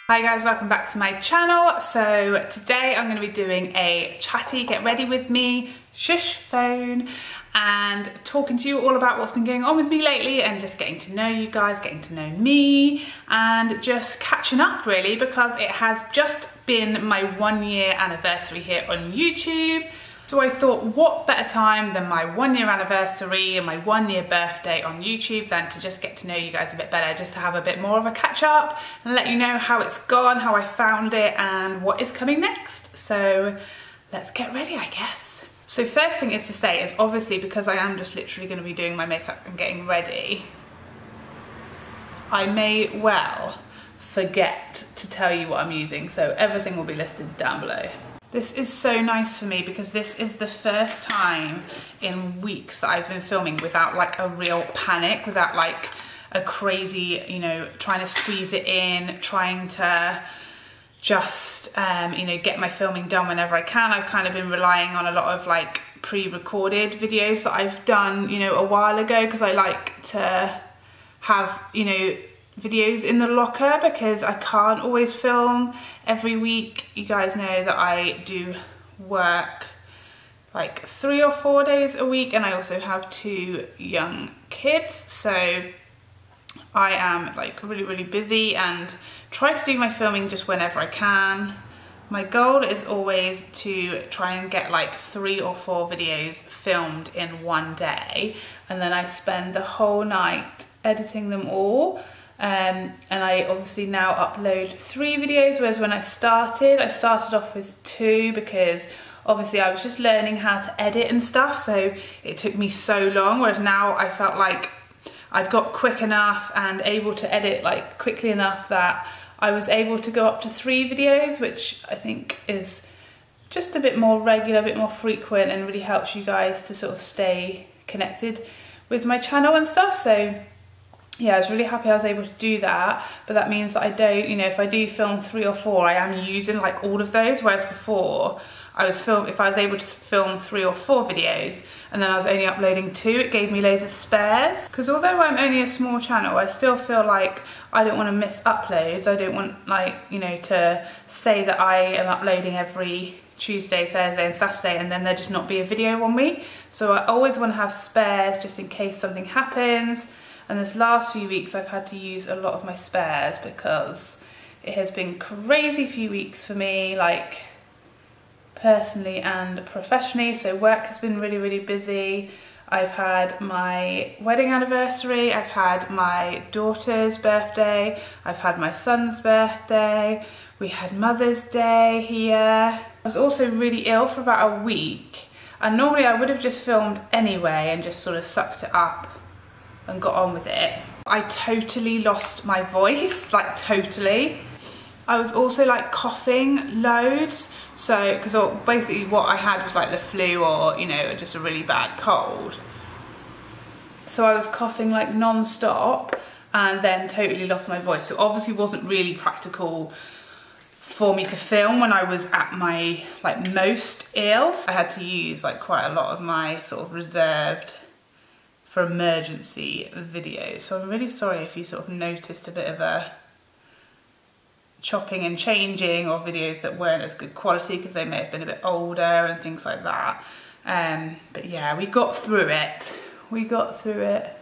Hi guys, welcome back to my channel. So today I'm going to be doing a chatty get ready with me shush phone and talking to you all about what's been going on with me lately and just getting to know you guys, getting to know me and just catching up really, because it has just been my 1 year anniversary here on YouTube. So I thought, what better time than my 1 year anniversary and my 1 year birthday on YouTube than to just get to know you guys a bit better, just to have a bit more of a catch up and let you know how it's gone, how I found it and what is coming next. So let's get ready, I guess. So first thing is to say is obviously because I am just literally going to be doing my makeup and getting ready, I may well forget to tell you what I'm using, so everything will be listed down below. This is so nice for me because this is the first time in weeks that I've been filming without like a real panic, without like a crazy, you know, trying to squeeze it in, trying to just, you know, get my filming done whenever I can. I've kind of been relying on a lot of like pre-recorded videos that I've done, you know, a while ago, because I like to have, you know, videos in the locker because I can't always film every week. You guys know that I do work like 3 or 4 days a week and I also have 2 young kids, so I am like really busy and try to do my filming just whenever I can. My goal is always to try and get like 3 or 4 videos filmed in one day, and then I spend the whole night editing them all. And I obviously now upload 3 videos, whereas when I started off with 2 because obviously I was just learning how to edit and stuff, so it took me so long, whereas now I felt like I'd got quick enough and able to edit like quickly enough that I was able to go up to 3 videos, which I think is just a bit more regular, a bit more frequent, and really helps you guys to sort of stay connected with my channel and stuff. So yeah, I was really happy I was able to do that, but that means that I don't, you know, if I do film 3 or 4, I am using like all of those, whereas before if I was able to film 3 or 4 videos and then I was only uploading 2, it gave me loads of spares. Because although I'm only a small channel, I still feel like I don't want to miss uploads. I don't want, like, you know, to say that I am uploading every Tuesday, Thursday and Saturday and then there just not be a video one week. So I always want to have spares just in case something happens. And this last few weeks I've had to use a lot of my spares because it has been crazy few weeks for me, like personally and professionally. So work has been really busy. I've had my wedding anniversary, I've had my daughter's birthday, I've had my son's birthday, we had Mother's Day here. I was also really ill for about a week, and normally I would have just filmed anyway and just sort of sucked it up and got on with it. I totally lost my voice, like totally. I was also like coughing loads, so because basically what I had was like the flu or, you know, just a really bad cold. So I was coughing like non-stop and then totally lost my voice. So obviously wasn't really practical for me to film when I was at my like most ill. I had to use like quite a lot of my sort of reserved for emergency videos. So I'm really sorry if you sort of noticed a bit of a chopping and changing, or videos that weren't as good quality because they may have been a bit older and things like that. But yeah, we got through it. We got through it.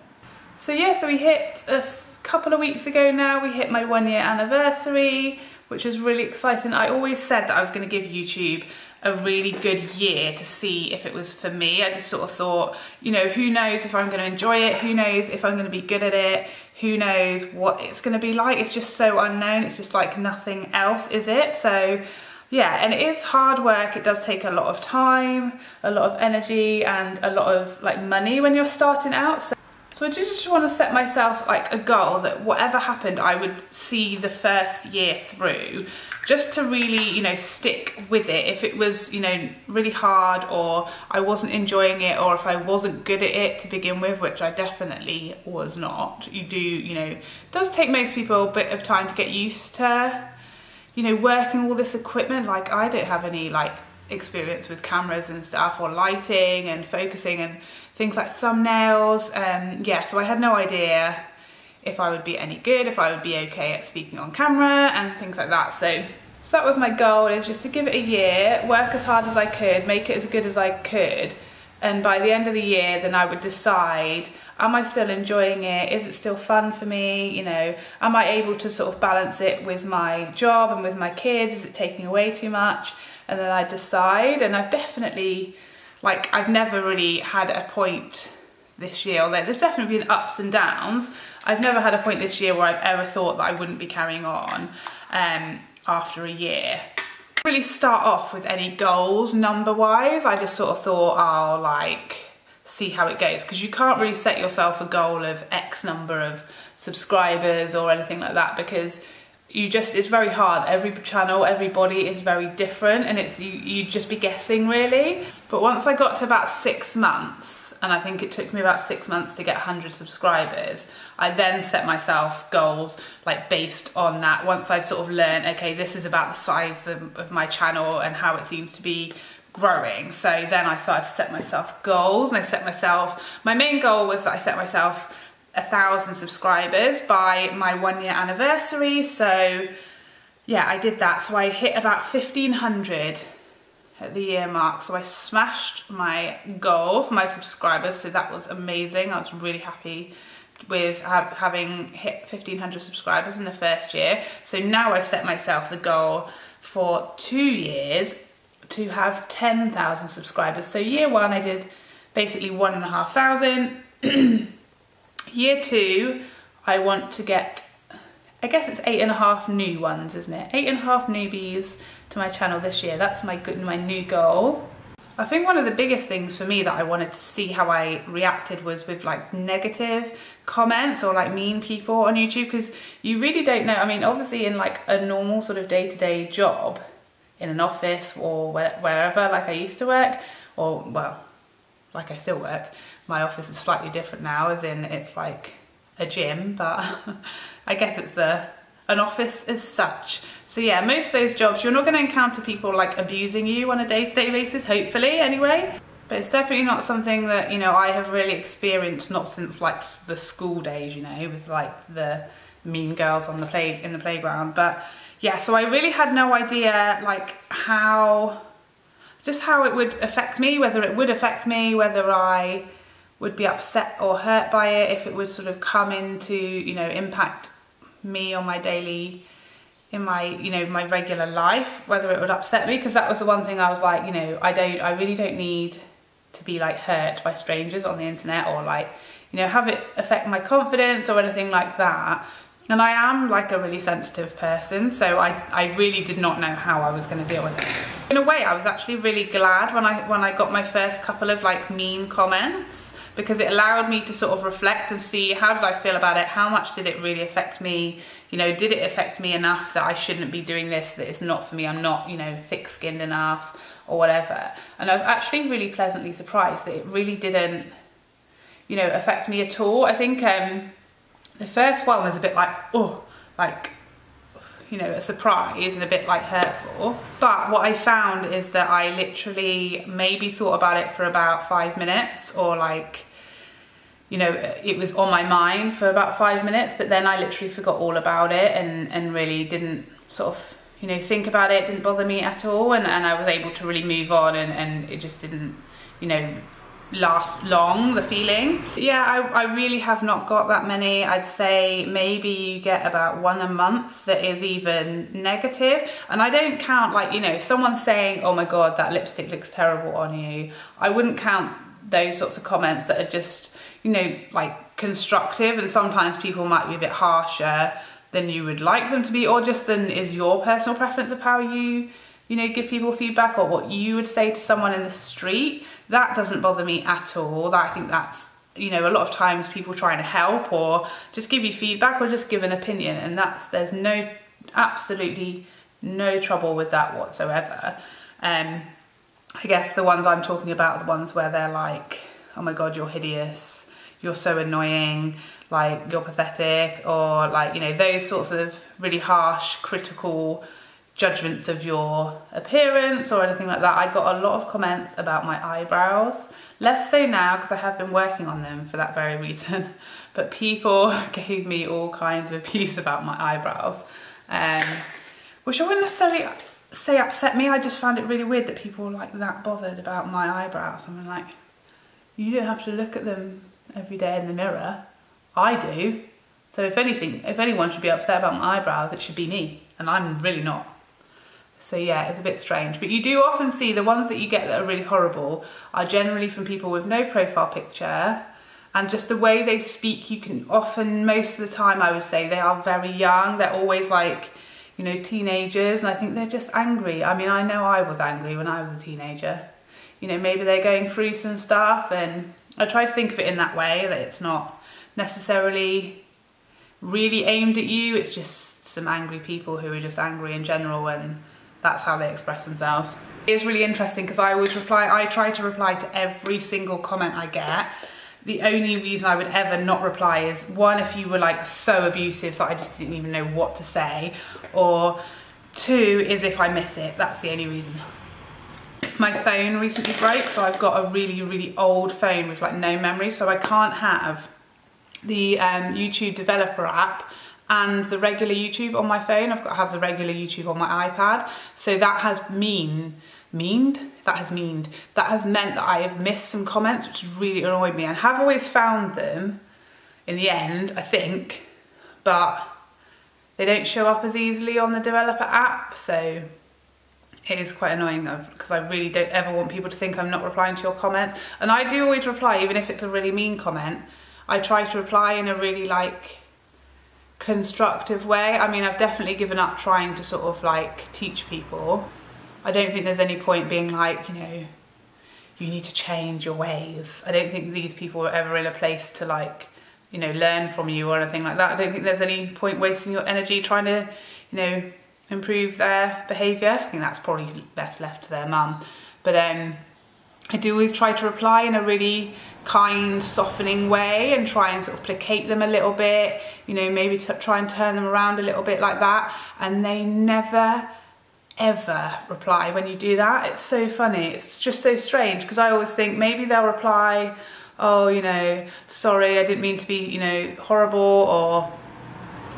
So yeah, so we hit a couple of weeks ago now, we hit my 1 year anniversary, which is really exciting. I always said that I was going to give YouTube a really good year to see if it was for me. I just sort of thought, you know, who knows if I'm going to enjoy it, who knows if I'm going to be good at it, who knows what it's going to be like. It's just so unknown. It's just like nothing else, is it? So yeah, and it is hard work. It does take a lot of time, a lot of energy and a lot of like money when you're starting out. So I just want to set myself like a goal that whatever happened, I would see the first year through, just to really, you know, stick with it. If it was, you know, really hard, or I wasn't enjoying it, or if I wasn't good at it to begin with, which I definitely was not. You do, you know, it does take most people a bit of time to get used to, you know, working all this equipment. Like I don't have any like experience with cameras and stuff, or lighting and focusing and things like thumbnails. Yeah, so I had no idea if I would be any good, if I would be okay at speaking on camera and things like that. So that was my goal, is just to give it a year, work as hard as I could, make it as good as I could. And by the end of the year, then I would decide, am I still enjoying it? Is it still fun for me? You know, am I able to sort of balance it with my job and with my kids? Is it taking away too much? And then I decide. And I've definitely, like, I've never really had a point this year, although there's definitely been ups and downs. I've never had a point this year where I've ever thought that I wouldn't be carrying on after a year. Really start off with any goals number wise. I just sort of thought I'll like see how it goes, because you can't really set yourself a goal of X number of subscribers or anything like that, because it's very hard. Every channel, everybody is very different, and you'd just be guessing really. But once I got to about 6 months, and I think it took me about 6 months to get 100 subscribers, I then set myself goals like based on that. Once I'd sort of learned, okay, this is about the size of my channel and how it seems to be growing. So then I started to set myself goals, and I set myself, my main goal was that I set myself 1,000 subscribers by my 1 year anniversary. So yeah, I did that. So I hit about 1,500 at the year mark. So I smashed my goal for my subscribers. So that was amazing. I was really happy with having hit 1,500 subscribers in the first year. So now I've set myself the goal for 2 years to have 10,000 subscribers. So year one, I did basically 1,500. Year two, I want to get, I guess it's 8.5 new ones, isn't it? 8.5 newbies to my channel this year. That's my new goal. I think one of the biggest things for me that I wanted to see how I reacted was with like negative comments or like mean people on YouTube, because you really don't know. I mean, obviously in like a normal sort of day-to-day job in an office or wherever, like I used to work, or well, like I still work. My office is slightly different now, as in it's like a gym, but I guess it's an office as such. So yeah, most of those jobs, you're not going to encounter people like abusing you on a day-to-day basis, hopefully anyway. But it's definitely not something that, you know, I have really experienced, not since like the school days, you know, with like the mean girls on the in the playground. But yeah, so I really had no idea like how it would affect me, whether it would affect me, whether I would be upset or hurt by it, if it would sort of come into, you know, impact me on my daily, in my, you know, my regular life, whether it would upset me, because that was the one thing I was like, you know, I really don't need to be like hurt by strangers on the internet, or like, you know, have it affect my confidence or anything like that. And I am like a really sensitive person, so I really did not know how I was going to deal with it. In a way, I was actually really glad when I got my first couple of like mean comments, because it allowed me to sort of reflect and see, how did I feel about it? How much did it really affect me? You know, did it affect me enough that I shouldn't be doing this, that it's not for me, I'm not, you know, thick-skinned enough or whatever. And I was actually really pleasantly surprised that it really didn't, you know, affect me at all. I think the first one was a bit like, oh, like, you know, a surprise and a bit like hurtful. But what I found is that I literally maybe thought about it for about 5 minutes, or like, you know, it was on my mind for about 5 minutes, but then I literally forgot all about it and really didn't sort of, you know, think about it, didn't bother me at all, and I was able to really move on, and it just didn't, you know, last long, the feeling. Yeah, I really have not got that many. I'd say maybe you get about 1 a month that is even negative, and I don't count like, you know, if someone's saying, oh my god, that lipstick looks terrible on you, I wouldn't count those sorts of comments that are just, you know, like constructive, and sometimes people might be a bit harsher than you would like them to be, or just than is your personal preference of how you know, give people feedback, or what you would say to someone in the street. That doesn't bother me at all. I think that's, you know, a lot of times people trying to help or just give you feedback or just give an opinion, and there's absolutely no trouble with that whatsoever. I guess the ones I'm talking about are the ones where they're like, oh my god, you're hideous, you're so annoying, like you're pathetic, or like, you know, those sorts of really harsh, critical judgments of your appearance or anything like that. I got a lot of comments about my eyebrows, less so now because I have been working on them for that very reason, but people gave me all kinds of abuse about my eyebrows, which I wouldn't necessarily say upset me. I just found it really weird that people were like that bothered about my eyebrows. I mean, like, you don't have to look at them every day in the mirror. I do. So if anything, if anyone should be upset about my eyebrows, it should be me, and I'm really not. So yeah, it's a bit strange. But you do often see the ones that you get that are really horrible are generally from people with no profile picture, and just the way they speak, you can often, most of the time I would say, they are very young. They're always like, you know, teenagers, and I think they're just angry. I mean, I know I was angry when I was a teenager. You know, maybe they're going through some stuff, and I try to think of it in that way, that it's not necessarily really aimed at you, it's just some angry people who are just angry in general, and that's how they express themselves. It's really interesting because I try to reply to every single comment I get. The only reason I would ever not reply is, one, if you were like so abusive that I just didn't even know what to say, or two, is if I miss it. That's the only reason. My phone recently broke, so I've got a really, really old phone with like no memory, so I can't have the YouTube developer app and the regular YouTube on my phone. I've got to have the regular YouTube on my iPad. So that has meant that I have missed some comments, which has really annoyed me, and have always found them in the end, I think, but they don't show up as easily on the developer app. So it is quite annoying, because I really don't ever want people to think I'm not replying to your comments. And I do always reply, even if it's a really mean comment. I try to reply in a really like constructive way. I mean, I've definitely given up trying to sort of like teach people. I don't think there's any point being like, you know, you need to change your ways. I don't think these people are ever in a place to like, you know, learn from you or anything like that. I don't think there's any point wasting your energy trying to, you know, improve their behaviour. I think that's probably best left to their mum. But I do always try to reply in a really kind, softening way, and try and sort of placate them a little bit, you know, maybe try and turn them around a little bit like that. And they never, ever reply when you do that. It's so funny. It's just so strange, because I always think maybe they'll reply, oh, you know, sorry, I didn't mean to be, you know, horrible, or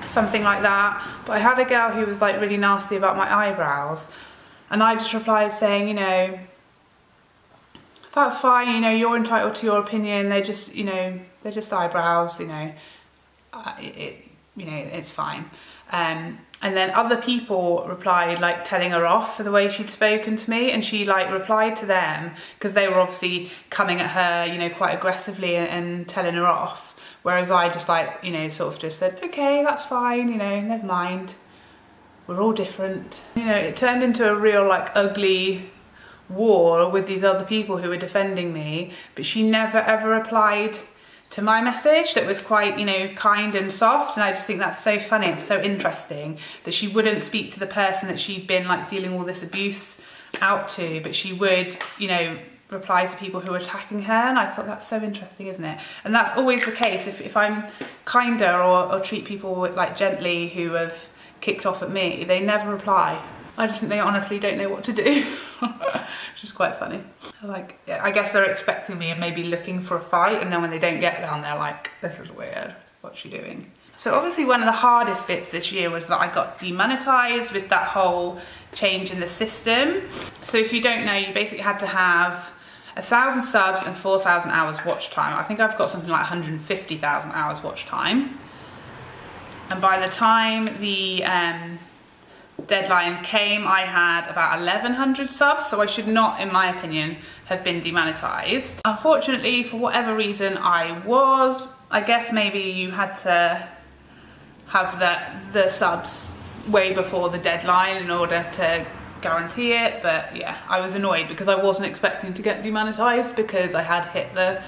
something like that. But I had a girl who was like really nasty about my eyebrows, and I just replied saying, you know, that's fine, you know, you're entitled to your opinion. They're just, you know, they're just eyebrows, you know, you know, it's fine. And then other people replied, like telling her off for the way she'd spoken to me, and she like replied to them because they were obviously coming at her, you know, quite aggressively and telling her off. Whereas I just like, you know, sort of just said, okay, that's fine, you know, never mind. We're all different. You know, it turned into a real like ugly war with these other people who were defending me, but she never ever replied to my message that was quite, you know, kind and soft. And I just think that's so funny. It's so interesting that she wouldn't speak to the person that she'd been like dealing all this abuse out to, but she would, you know, reply to people who were attacking her. And I thought that's so interesting, isn't it? And that's always the case. If I'm kinder or treat people like gently who have kicked off at me, they never reply. I just think they honestly don't know what to do, which is quite funny. Like, I guess they're expecting me and maybe looking for a fight, and then when they don't get down, they're like, this is weird, what's she doing? So obviously one of the hardest bits this year was that I got demonetized with that whole change in the system. So if you don't know, you basically had to have 1,000 subs and 4,000 hours watch time. I think I've got something like 150,000 hours watch time. And by the time the deadline came, I had about 1,100 subs, so I should not, in my opinion, have been demonetized. Unfortunately, for whatever reason, I was. I guess maybe you had to have the subs way before the deadline in order to guarantee it, but yeah, I was annoyed because I wasn't expecting to get demonetized because I had hit the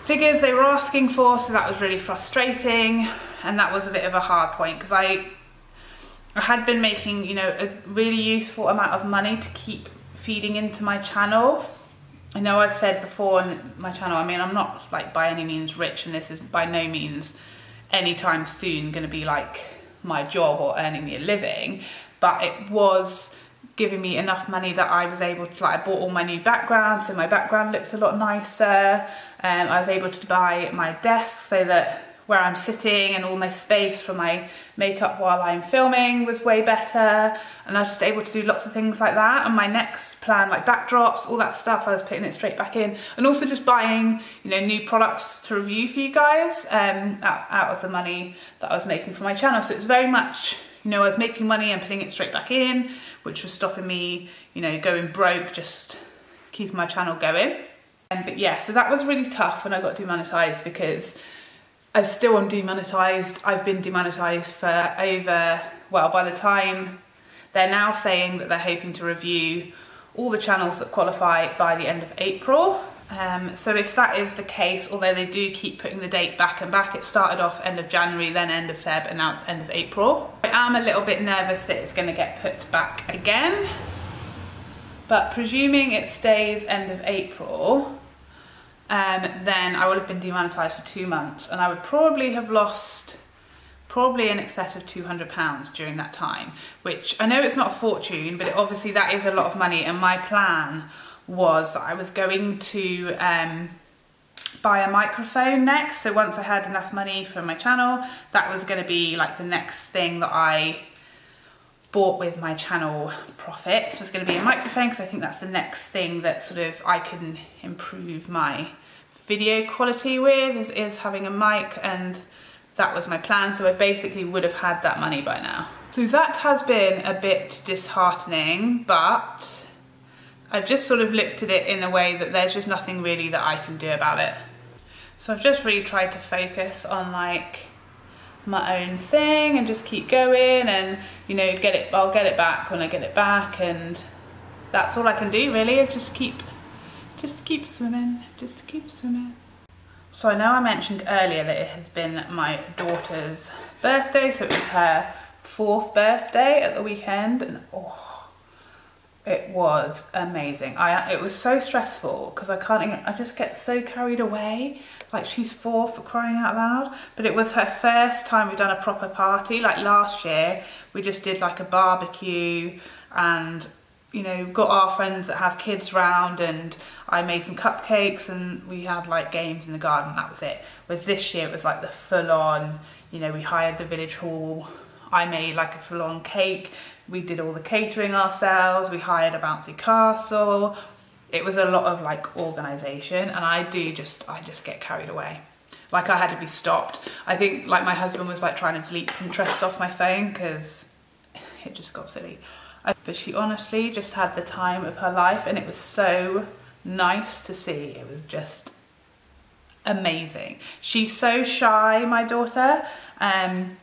figures they were asking for, so that was really frustrating, and that was a bit of a hard point because I had been making, you know, a really useful amount of money to keep feeding into my channel. I know I've said before on my channel, I mean, I'm not like by any means rich, and this is by no means anytime soon going to be like my job or earning me a living, but it was giving me enough money that I was able to, like, I bought all my new backgrounds, so my background looked a lot nicer, and I was able to buy my desk so that where I'm sitting, and all my space for my makeup while I'm filming was way better, and I was just able to do lots of things like that. And my next plan, like backdrops, all that stuff, I was putting it straight back in, and also just buying, you know, new products to review for you guys out of the money that I was making for my channel. So it's very much, you know, I was making money and putting it straight back in, which was stopping me, you know, going broke, just keeping my channel going. But yeah, so that was really tough when I got demonetised, because I'm still on demonetised. I've been demonetised for over, well, by the time they're now saying that they're hoping to review all the channels that qualify by the end of April. So if that is the case, although they do keep putting the date back and back, it started off end of January, then end of Feb, and now it's end of April. I am a little bit nervous that it's going to get put back again, but presuming it stays end of April, then I would have been demonetised for 2 months, and I would probably have lost in excess of £200 during that time, which I know it's not a fortune, but obviously that is a lot of money. And my plan was that I was going to buy a microphone next. So once I had enough money for my channel, that was going to be like the next thing that I bought with my channel profits, was going to be a microphone, because I think that's the next thing that sort of I can improve my video quality with, is having a mic, and that was my plan. So I basically would have had that money by now. So that has been a bit disheartening, but I've just sort of looked at it in a way that there's just nothing really that I can do about it. So I've just really tried to focus on like my own thing and just keep going, and you know, I'll get it back when I get it back, and that's all I can do really, is just keep swimming, just keep swimming. So I know I mentioned earlier that it has been my daughter's birthday, so it was her 4th birthday at the weekend, and oh, it was amazing. It was so stressful because I just get so carried away. Like, she's 4, for crying out loud. But it was her first time we've done a proper party. Like last year, we just did like a barbecue, and you know, got our friends that have kids round, and I made some cupcakes, and we had like games in the garden. That was it. With this year, it was like the full on, you know, we hired the village hall. I made like a full on cake. We did all the catering ourselves. We hired a bouncy castle. It was a lot of like organisation, and I just get carried away. Like, I had to be stopped. I think like my husband was like trying to delete Pinterest off my phone because it just got silly. But she honestly just had the time of her life, and it was so nice to see. It was just amazing. She's so shy, my daughter, and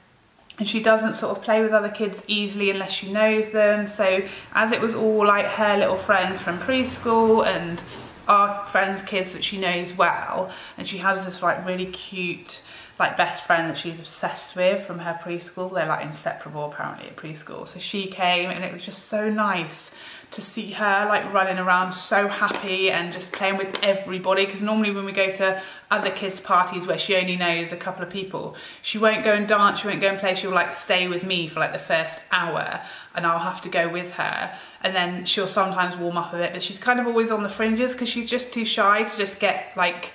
she doesn't sort of play with other kids easily unless she knows them. So as it was all like her little friends from preschool and our friends' kids that she knows well, and she has this like really cute like best friend that she's obsessed with from her preschool. They're like inseparable apparently at preschool. So she came, and it was just so nice to see her like running around so happy and just playing with everybody, because normally when we go to other kids' parties where she only knows a couple of people, she won't go and dance, she won't go and play, she'll like stay with me for like the first hour, and I'll have to go with her, and then she'll sometimes warm up a bit, but she's kind of always on the fringes because she's just too shy to just get like,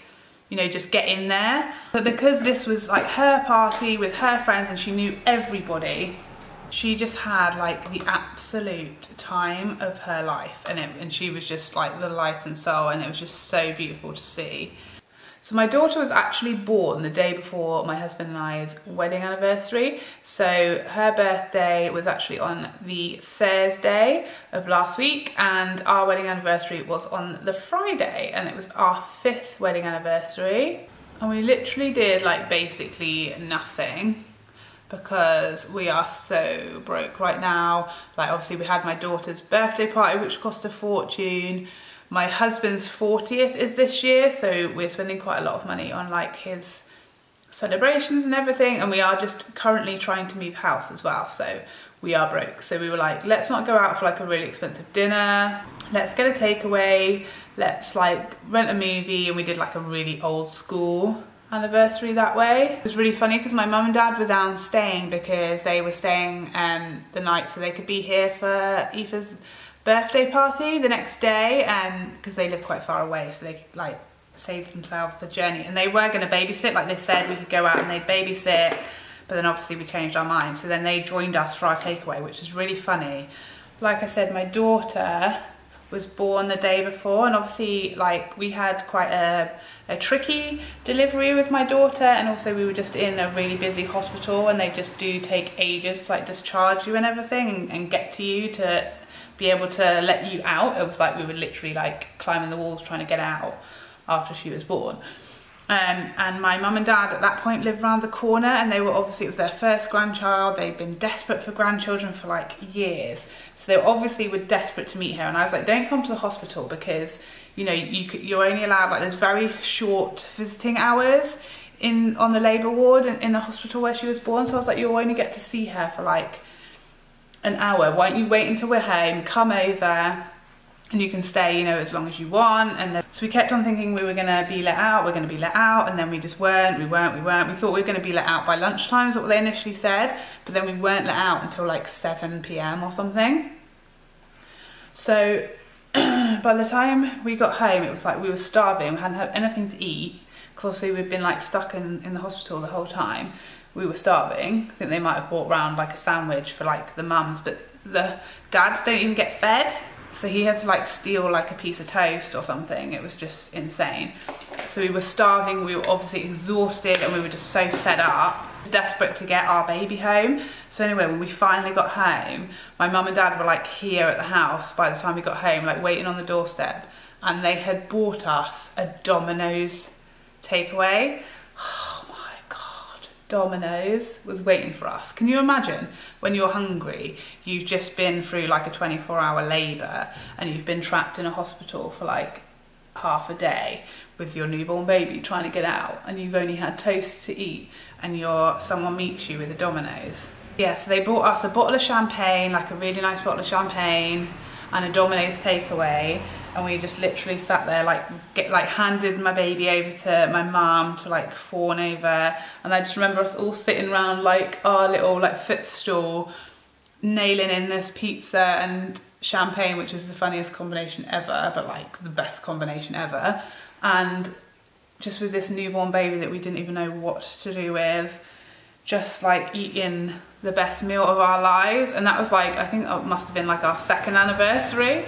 you know, just get in there. But because this was like her party with her friends and she knew everybody, she just had like the absolute time of her life, and she was just like the life and soul, and it was just so beautiful to see. So my daughter was actually born the day before my husband and I's wedding anniversary. So her birthday was actually on the Thursday of last week, and our wedding anniversary was on the Friday, and it was our 5th wedding anniversary. And we literally did like basically nothing because we are so broke right now. Like, obviously we had my daughter's birthday party, which cost a fortune. My husband's 40th is this year, so we're spending quite a lot of money on like his celebrations and everything, and we are just currently trying to move house as well, so we are broke. So we were like, let's not go out for like a really expensive dinner, let's get a takeaway, let's like rent a movie, and we did like a really old school anniversary that way. It was really funny because my mum and dad were down staying because they were staying the night so they could be here for Aoife's birthday party the next day, because they live quite far away, so they like save themselves the journey. And they were going to babysit, like they said we could go out and they'd babysit, but then obviously we changed our minds. So then they joined us for our takeaway, which is really funny. Like I said, my daughter was born the day before, and obviously like we had quite a tricky delivery with my daughter, and also we were just in a really busy hospital, and they just do take ages to like discharge you and everything and get to you to be able to let you out. It was like we were literally like climbing the walls trying to get out after she was born. And my mum and dad at that point lived around the corner, and they were obviously, it was their first grandchild. They'd been desperate for grandchildren for like years. So they obviously were desperate to meet her. And I was like, don't come to the hospital, because, you know, you're only allowed, like there's very short visiting hours on the labour ward in the hospital where she was born. So I was like, you'll only get to see her for like an hour. Why don't you wait until we're home, come over, and you can stay, you know, as long as you want. And then, so we kept on thinking we were gonna be let out, we're gonna be let out, and then we just weren't. We thought we were gonna be let out by lunchtime, is what they initially said, but then we weren't let out until like 7 p.m. or something. So by the time we got home, it was like we were starving, we hadn't had anything to eat, because obviously we'd been like stuck in the hospital the whole time. We were starving. I think they might have brought round like a sandwich for like the mums, but the dads don't even get fed. So he had to like steal like a piece of toast or something. It was just insane. So we were starving, we were obviously exhausted, and we were just so fed up, desperate to get our baby home. So anyway, when we finally got home, my mum and dad were like here at the house by the time we got home, like waiting on the doorstep, and they had bought us a Domino's takeaway. Domino's was waiting for us. Can you imagine when you're hungry, you've just been through like a 24-hour labour, and you've been trapped in a hospital for like half a day with your newborn baby trying to get out, and you've only had toast to eat, and someone meets you with a Domino's. Yeah, so they bought us a bottle of champagne, like a really nice bottle of champagne, and a Domino's takeaway, and we just literally sat there, handed my baby over to my mum to like fawn over, and I just remember us all sitting around like our little like footstool, nailing in this pizza and champagne, which is the funniest combination ever, but like the best combination ever, and just with this newborn baby that we didn't even know what to do with, just like eating the best meal of our lives. And that was like, I think it must have been like our 2nd anniversary.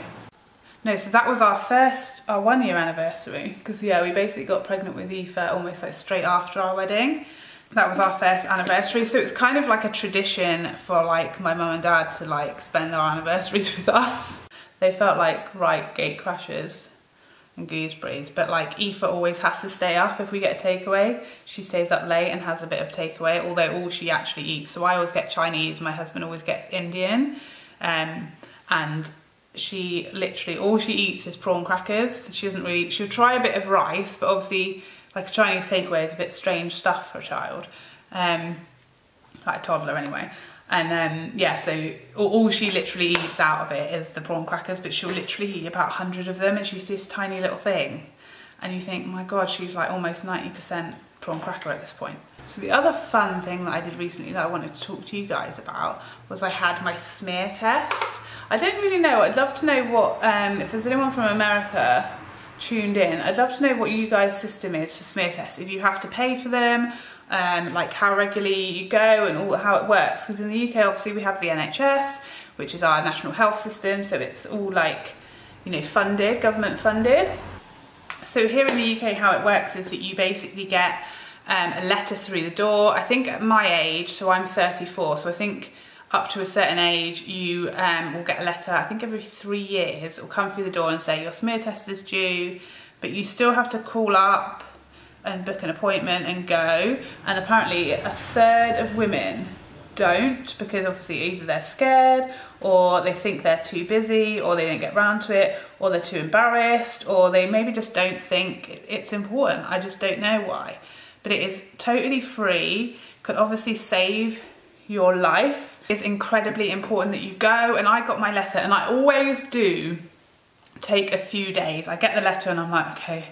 No, so that was our 1-year anniversary, because yeah, we basically got pregnant with Aoife almost like straight after our wedding. That was our 1st anniversary, so it's kind of like a tradition for like my mum and dad to like spend our anniversaries with us. They felt like right gate crashers and gooseberries, but like Aoife always has to stay up if we get a takeaway. She stays up late and has a bit of takeaway, although all she actually eats, so I always get Chinese, my husband always gets Indian, and she literally, all she eats is prawn crackers. She doesn't really, she'll try a bit of rice, but obviously like a Chinese takeaway is a bit strange stuff for a child, like a toddler anyway. And yeah, so all she literally eats out of it is the prawn crackers, but she'll literally eat about 100 of them, and she's this tiny little thing. And you think, my God, she's like almost 90% prawn cracker at this point. So the other fun thing that I did recently that I wanted to talk to you guys about was I had my smear test. I don't really know, I'd love to know what, if there's anyone from America tuned in, I'd love to know what you guys' system is for smear tests, if you have to pay for them, like how regularly you go and how it works, because in the UK obviously we have the NHS, which is our national health system, so it's all like, you know, funded, government funded. So here in the UK how it works is that you basically get a letter through the door. I think at my age, so I'm 34, so I think up to a certain age you will get a letter, I think every 3 years. It will come through the door and say your smear test is due, but you still have to call up and book an appointment and go. And apparently 1/3 of women don't, because obviously either they're scared, or they think they're too busy, or they don't get round to it, or they're too embarrassed, or they maybe just don't think it's important. I just don't know why. But it is totally free, could obviously save your life. It's incredibly important that you go, and I got my letter, and I always do take a few days. I get the letter and I'm like, okay,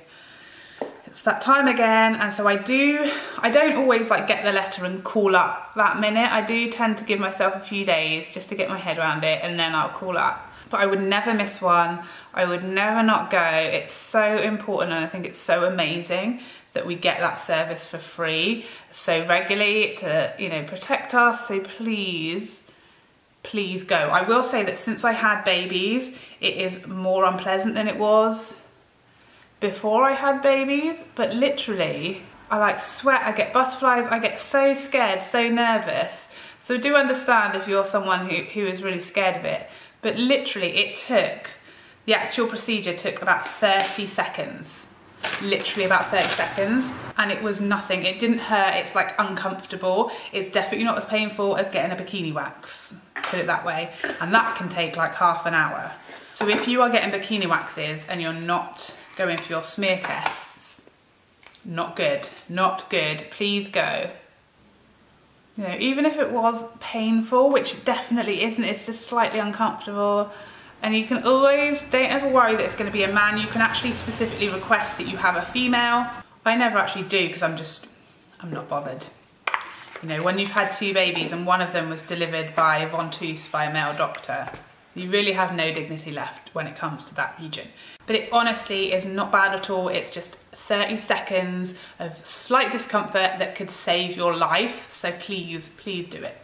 it's that time again. And so I don't always like get the letter and call up that minute. I do tend to give myself a few days just to get my head around it, and then I'll call up. but I would never miss one. I would never not go. It's so important, and I think it's so amazing that we get that service for free so regularly to, you know, protect us. So please, please go. I will say that since I had babies, it is more unpleasant than it was before I had babies, but literally I like sweat, I get butterflies, I get so scared, so nervous. So do understand if you're someone who is really scared of it, but literally the actual procedure took about 30 seconds. Literally about 30 seconds, and it was nothing. It didn't hurt. It's like uncomfortable. It's definitely not as painful as getting a bikini wax, put it that way, and that can take like half an hour. So if you are getting bikini waxes and you're not going for your smear tests, not good, not good. Please go. You know, even if it was painful, which it definitely isn't, it's just slightly uncomfortable. And you can always, don't ever worry that it's going to be a man. You can actually specifically request that you have a female. I never actually do because I'm not bothered. You know, when you've had 2 babies and one of them was delivered by ventouse by a male doctor, you really have no dignity left when it comes to that region. But it honestly is not bad at all. It's just 30 seconds of slight discomfort that could save your life. So please, please do it.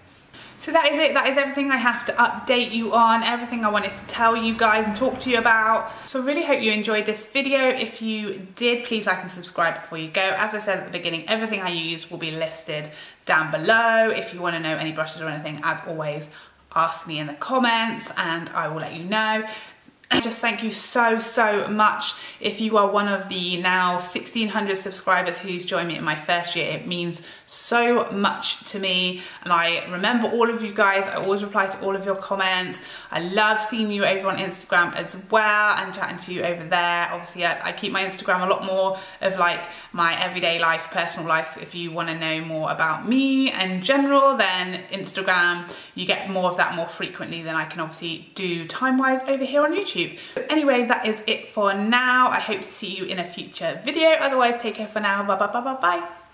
So that is it. That is everything I have to update you on, everything I wanted to tell you guys and talk to you about. So I really hope you enjoyed this video. If you did, please like and subscribe before you go. As I said at the beginning, everything I use will be listed down below. If you want to know any brushes or anything, as always, ask me in the comments and I will let you know. Just thank you so, so much. If you are one of the now 1,600 subscribers who's joined me in my first year, it means so much to me. And I remember all of you guys. I always reply to all of your comments. I love seeing you over on Instagram as well and chatting to you over there. Obviously, I keep my Instagram a lot more of like my everyday life, personal life. If you want to know more about me in general, then Instagram, you get more of that more frequently than I can obviously do time-wise over here on YouTube. Anyway, that is it for now. I hope to see you in a future video. Otherwise, take care for now. Bye bye bye bye bye.